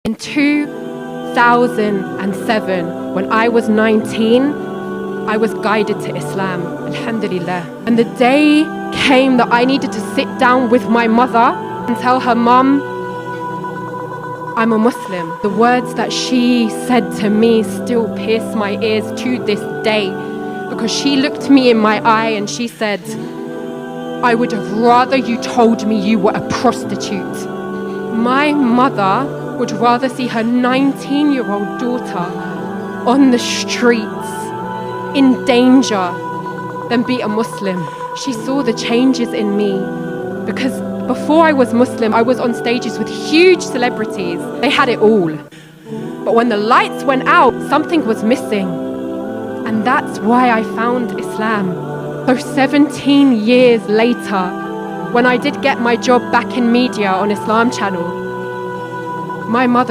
In 2007, when I was 19, I was guided to Islam, alhamdulillah. And the day came that I needed to sit down with my mother and tell her, Mum, I'm a Muslim. The words that she said to me still pierce my ears to this day, because she looked me in my eye and she said, I would have rather you told me you were a prostitute. My mother would rather see her 19-year-old daughter on the streets in danger than be a Muslim. She saw the changes in me, because before I was Muslim, I was on stages with huge celebrities. They had it all. But when the lights went out, something was missing. And that's why I found Islam. So 17 years later, when I did get my job back in media on Islam Channel, my mother